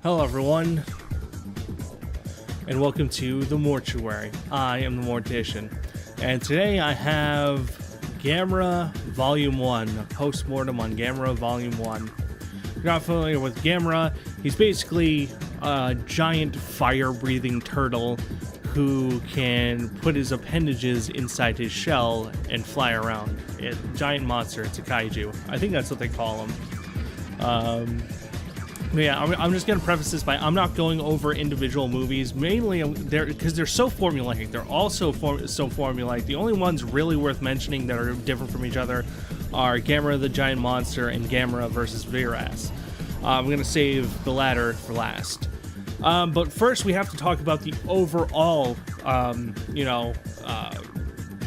Hello everyone, and welcome to the Mortuary. I am the Mortician, and today I have Gamera Volume 1, a post-mortem on Gamera Volume 1. If you're not familiar with Gamera, he's basically a giant fire-breathing turtle who can put his appendages inside his shell and fly around. It's a giant monster, it's a kaiju. I think that's what they call him. Yeah, I'm just going to preface this by I'm not going over individual movies, mainly because they're so formulaic. They're all so formulaic. The only ones really worth mentioning that are different from each other are Gamera the Giant Monster and Gamera versus Viras. I'm going to save the latter for last. But first, we have to talk about the overall,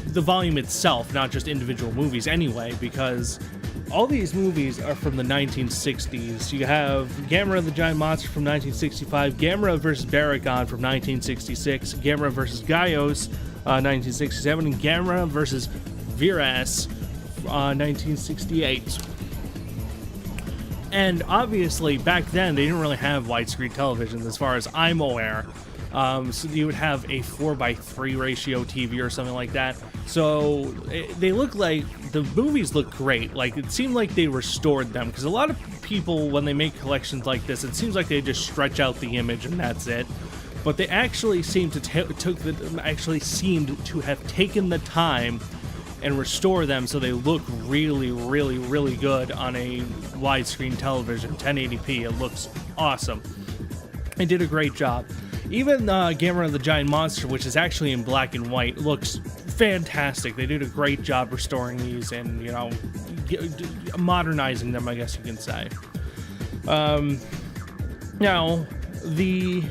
the volume itself, not just individual movies anyway, because all these movies are from the 1960s. You have Gamera the Giant Monster from 1965, Gamera vs. Baragon from 1966, Gamera vs. Gaios, 1967, and Gamera vs. Viras, 1968. And obviously, back then, they didn't really have widescreen televisions, as far as I'm aware. So you would have a 4:3 ratio TV or something like that. So they look like, the movies look great. Like, it seemed like they restored them, because a lot of people, when they make collections like this, it seems like they just stretch out the image and that's it. But they actually seemed to have taken the time and restore them so they look really, really, really good on a widescreen television, 1080p. It looks awesome. They did a great job. Even Gamera the Giant Monster, which is actually in black and white, looks fantastic. They did a great job restoring these and, modernizing them, I guess you can say. Now, the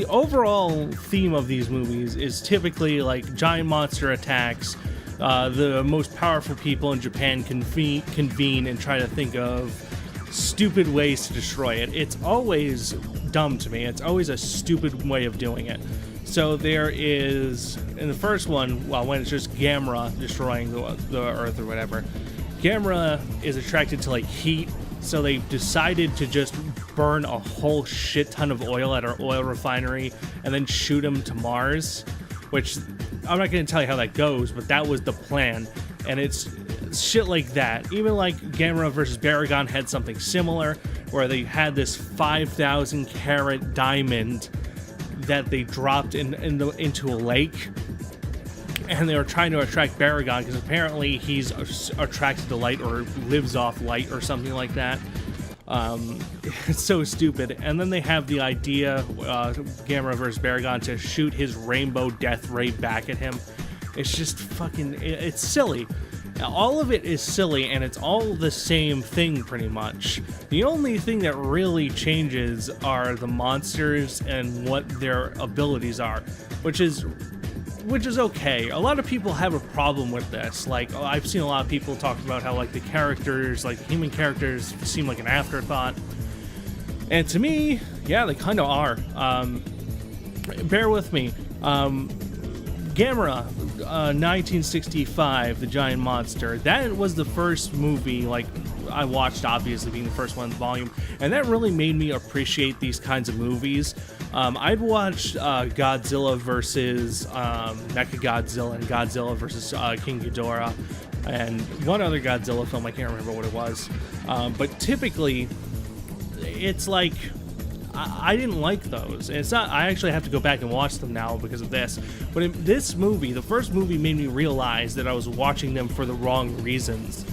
overall theme of these movies is typically like giant monster attacks. The most powerful people in Japan convene and try to think of stupid ways to destroy it. It's always dumb to me. It's always a stupid way of doing it. So there is, in the first one, when it's just Gamera destroying the Earth or whatever, Gamera is attracted to like heat, so they decided to just burn a whole shit ton of oil at our oil refinery and then shoot him to Mars, which I'm not going to tell you how that goes, but that was the plan. And it's shit like that. Even like Gamera vs. Baragon had something similar, where they had this 5,000 carat diamond that they dropped into a lake, and they were trying to attract Baragon because apparently he's attracted to light or lives off light or something like that. It's so stupid. And then they have the idea, Gamera vs. Baragon, to shoot his rainbow death ray back at him. It's just fucking, it's silly. All of it is silly, and it's all the same thing pretty much. The only thing that really changes are the monsters and what their abilities are, which is okay. A lot of people have a problem with this. Like, I've seen a lot of people talk about how like the characters, like human characters, seem like an afterthought. And to me, yeah, they kind of are. Bear with me. Gamera, 1965, The Giant Monster. That was the first movie, like, I watched, obviously, being the first one in the volume, and that really made me appreciate these kinds of movies. I'd watched Godzilla versus Mechagodzilla and Godzilla versus King Ghidorah, and one other Godzilla film, I can't remember what it was. But typically, it's like, I didn't like those. And it's not, I actually have to go back and watch them now because of this. But in this movie, the first movie made me realize that I was watching them for the wrong reasons.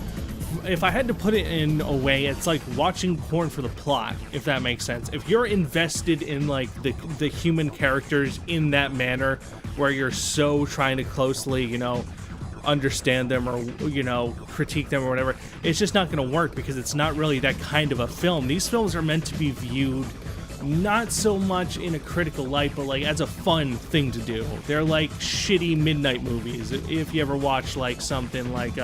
If I had to put it in a way, it's like watching porn for the plot, if that makes sense. If you're invested in like the human characters in that manner, where you're so trying to closely, understand them or, critique them or whatever, it's just not going to work because it's not really that kind of a film. These films are meant to be viewed not so much in a critical light, but like as a fun thing to do. They're like shitty midnight movies. If you ever watch like something like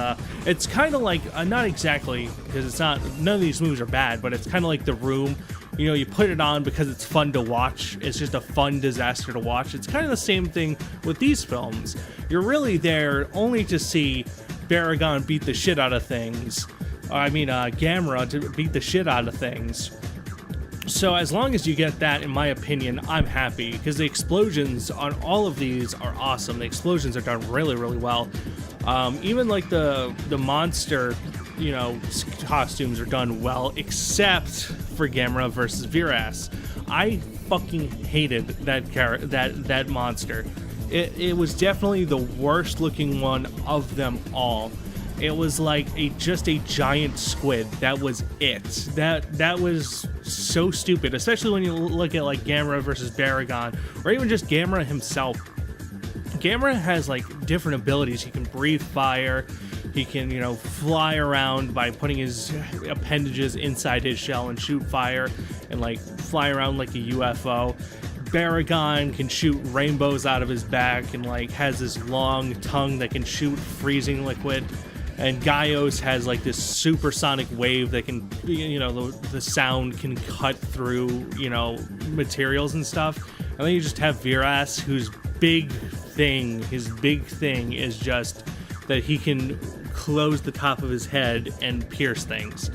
it's kind of like not exactly, because it's not, none of these movies are bad, but it's kind of like The Room. You put it on because it's fun to watch. It's just a fun disaster to watch. It's kind of the same thing with these films. You're really there only to see Baragon beat the shit out of things. Gamera to beat the shit out of things. So as long as you get that, in my opinion, I'm happy, because the explosions on all of these are awesome. The explosions are done really, really well. Even like the monster, you know, costumes are done well, except for Gamera versus Viras. I fucking hated that monster. It was definitely the worst looking one of them all. It was like just a giant squid. That was it. That was so stupid, especially when you look at like Gamera versus Baragon, or even just Gamera himself. Gamera has like different abilities. He can breathe fire. He can, you know, fly around by putting his appendages inside his shell and shoot fire and like fly around like a UFO. Baragon can shoot rainbows out of his back and like has this long tongue that can shoot freezing liquid. And Gaios has like this supersonic wave that can, you know, the sound can cut through, you know, materials and stuff. And then you just have Viras, whose his big thing is just that he can close the top of his head and pierce things.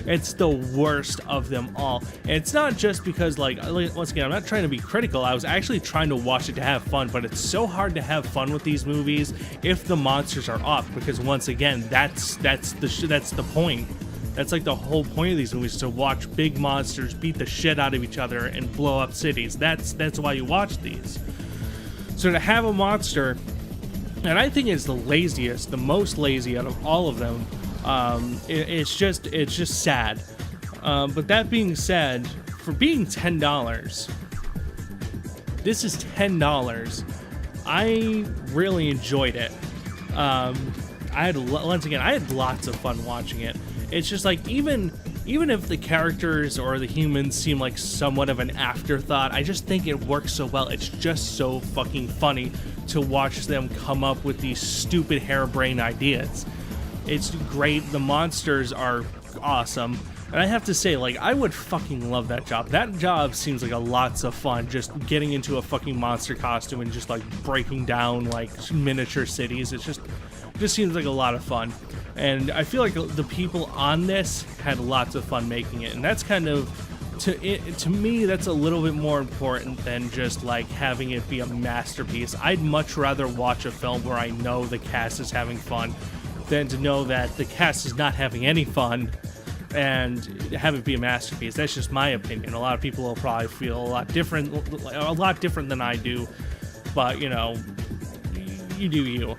It's the worst of them all. And it's not just because, like, once again, I'm not trying to be critical. I was actually trying to watch it to have fun, but it's so hard to have fun with these movies if the monsters are off, because once again, that's the point. That's like the whole point of these movies, to watch big monsters beat the shit out of each other and blow up cities. That's why you watch these. So to have a monster, and I think it's the most lazy out of all of them. It's just sad. But that being said, for being $10, this is $10. I really enjoyed it. I had lots of fun watching it. It's just like, even if the characters or the humans seem like somewhat of an afterthought, I just think it works so well. It's just so fucking funny to watch them come up with these stupid harebrained ideas. It's great. The monsters are awesome. And I have to say, like, I would fucking love that job. That job seems like a lots of fun, just getting into a fucking monster costume and just like breaking down like miniature cities. It just seems like a lot of fun. And I feel like the people on this had lots of fun making it. And that's kind of, to me, that's a little bit more important than just like having it be a masterpiece. I'd much rather watch a film where I know the cast is having fun than to know that the cast is not having any fun and have it be a masterpiece. That's just my opinion. A lot of people will probably feel a lot different than I do, but you know, you do you.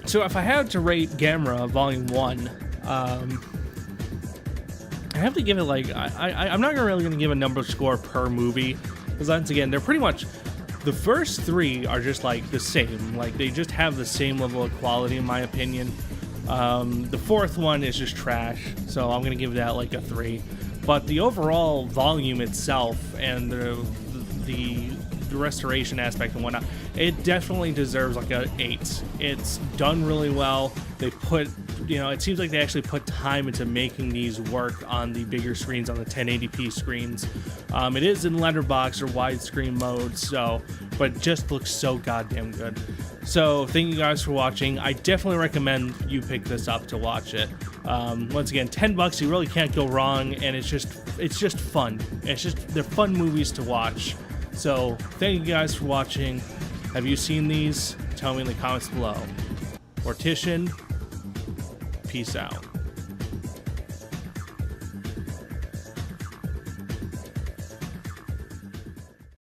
So if I had to rate Gamera Volume 1, I have to give it like, I'm not really going to give a number score per movie, because once again, they're pretty much, the first three are just like the same. Like, they just have the same level of quality, in my opinion. The fourth one is just trash, so I'm going to give that like a 3. But the overall volume itself and the restoration aspect and whatnot, it definitely deserves like a 8. It's done really well. They put, you know, it seems like they actually put time into making these work on the bigger screens, on the 1080p screens. It is in letterbox or widescreen mode, so, but it just looks so goddamn good. So thank you guys for watching. I definitely recommend you pick this up to watch it. Once again, $10, you really can't go wrong, and it's just fun. They're fun movies to watch. So thank you guys for watching. Have you seen these? Tell me in the comments below. Mortician, peace out.